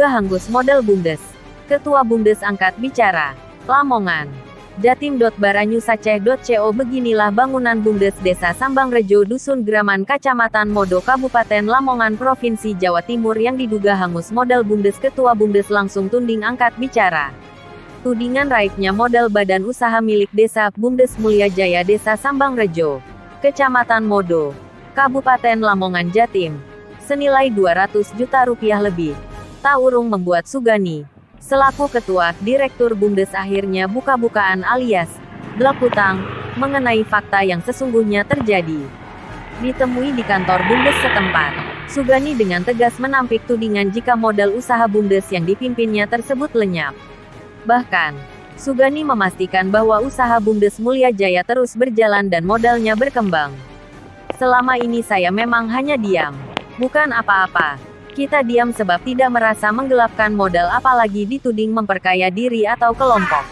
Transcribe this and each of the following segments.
diduga hangus modal BUMDes. Ketua BUMDes angkat bicara. Lamongan. Jatim.baranyusaceh.co. Beginilah bangunan BUMDes Desa Sambangrejo Dusun Graman Kacamatan Modo Kabupaten Lamongan Provinsi Jawa Timur yang diduga hangus modal BUMDes. Ketua BUMDes langsung tunding angkat bicara. Tudingan raibnya modal badan usaha milik desa BUMDes Mulya Jaya Desa Sambangrejo, Kecamatan Modo, Kabupaten Lamongan Jatim, senilai 200 juta rupiah lebih. Tak urung membuat Sugani, selaku Ketua Direktur BUMDes akhirnya buka-bukaan alias blok hutang mengenai fakta yang sesungguhnya terjadi. Ditemui di kantor BUMDes setempat, Sugani dengan tegas menampik tudingan jika modal usaha BUMDes yang dipimpinnya tersebut lenyap. Bahkan, Sugani memastikan bahwa usaha BUMDes Mulya Jaya terus berjalan dan modalnya berkembang. Selama ini saya memang hanya diam. Bukan apa-apa. Kita diam sebab tidak merasa menggelapkan modal apalagi dituding memperkaya diri atau kelompok.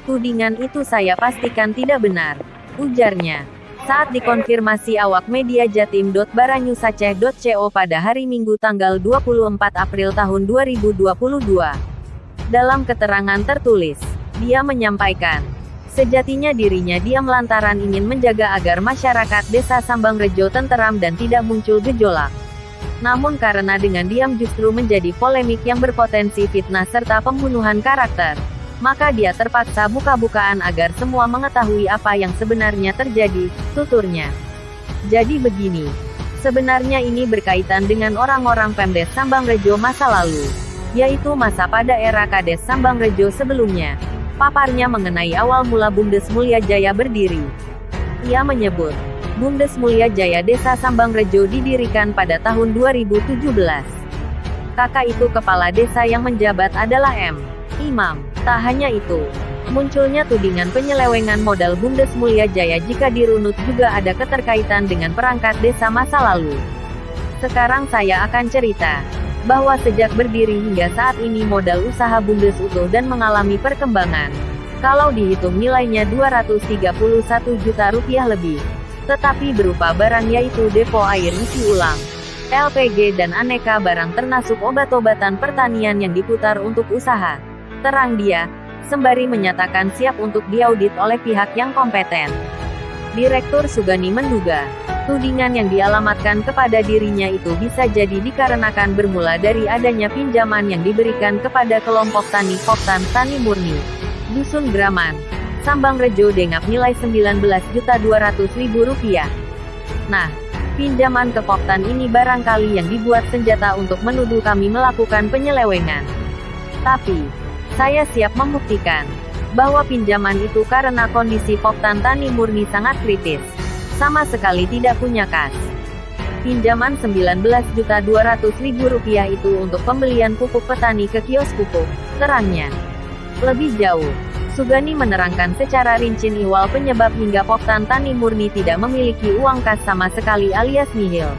Tudingan itu saya pastikan tidak benar, ujarnya. Saat dikonfirmasi awak media Jatim.baranyusaceh.co pada hari Minggu tanggal 24 April tahun 2022. Dalam keterangan tertulis, dia menyampaikan, sejatinya dirinya diam lantaran ingin menjaga agar masyarakat Desa Sambangrejo tenteram dan tidak muncul gejolak. Namun karena dengan diam justru menjadi polemik yang berpotensi fitnah serta pembunuhan karakter, maka dia terpaksa buka-bukaan agar semua mengetahui apa yang sebenarnya terjadi, tuturnya. Jadi begini, sebenarnya ini berkaitan dengan orang-orang Pemdes Sambangrejo masa lalu, yaitu masa pada era Kades Sambangrejo sebelumnya. Paparnya mengenai awal mula BUMDes Mulya Jaya berdiri. Ia menyebut, BUMDes Mulya Jaya Desa Sambangrejo didirikan pada tahun 2017. Kakak itu kepala desa yang menjabat adalah M. Imam. Tak hanya itu, munculnya tudingan penyelewengan modal BUMDes Mulya Jaya jika dirunut juga ada keterkaitan dengan perangkat desa masa lalu. Sekarang saya akan cerita bahwa sejak berdiri hingga saat ini modal usaha BUMDes utuh dan mengalami perkembangan. Kalau dihitung nilainya 231 juta rupiah lebih. Tetapi berupa barang yaitu depo air isi ulang, LPG dan aneka barang termasuk obat-obatan pertanian yang diputar untuk usaha. Terang dia, sembari menyatakan siap untuk diaudit oleh pihak yang kompeten. Direktur Sugani menduga, tudingan yang dialamatkan kepada dirinya itu bisa jadi dikarenakan bermula dari adanya pinjaman yang diberikan kepada kelompok tani Poktan Tani Murni, Dusun Graman, Sambangrejo dengan nilai Rp19.200.000. Nah, pinjaman ke Poktan ini barangkali yang dibuat senjata untuk menuduh kami melakukan penyelewengan. Tapi, saya siap membuktikan bahwa pinjaman itu karena kondisi Poktan Tani Murni sangat kritis. Sama sekali tidak punya kas. Pinjaman Rp19.200.000 itu untuk pembelian pupuk petani ke kios pupuk, terangnya. Lebih jauh, Sugani menerangkan secara rinci ihwal penyebab hingga Poktan Tani Murni tidak memiliki uang kas sama sekali alias nihil.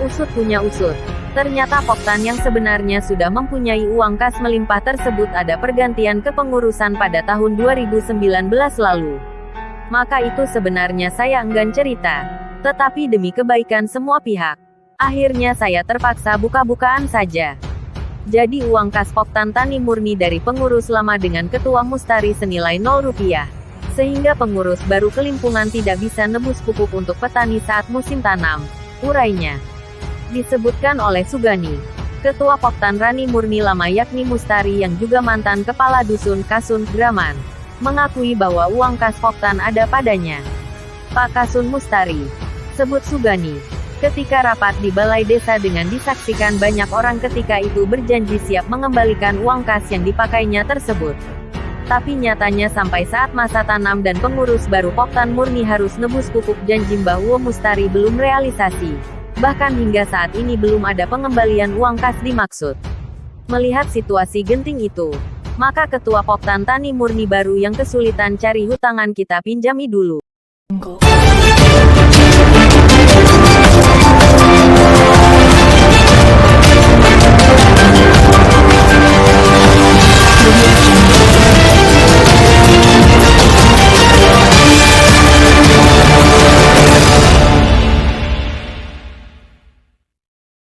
Usut punya usut. Ternyata Poktan yang sebenarnya sudah mempunyai uang kas melimpah tersebut ada pergantian kepengurusan pada tahun 2019 lalu. Maka itu sebenarnya saya enggan cerita. Tetapi demi kebaikan semua pihak, akhirnya saya terpaksa buka-bukaan saja. Jadi uang kas Poktan Tani Murni dari pengurus lama dengan ketua mustari senilai 0 rupiah. Sehingga pengurus baru kelimpungan tidak bisa nebus pupuk untuk petani saat musim tanam, urainya. Disebutkan oleh Sugani, Ketua Poktan Rani Murni lama yakni Mustari yang juga mantan Kepala Dusun Kasun Graman, mengakui bahwa uang kas Poktan ada padanya. Pak Kasun Mustari, sebut Sugani, ketika rapat di balai desa dengan disaksikan banyak orang ketika itu berjanji siap mengembalikan uang kas yang dipakainya tersebut. Tapi nyatanya sampai saat masa tanam dan pengurus baru Poktan Murni harus nebus pupuk janji Mbah Wo Mustari belum realisasi. Bahkan hingga saat ini belum ada pengembalian uang kas dimaksud. Melihat situasi genting itu, maka Ketua Poktan Tani Murni baru yang kesulitan cari hutangan kita pinjami dulu.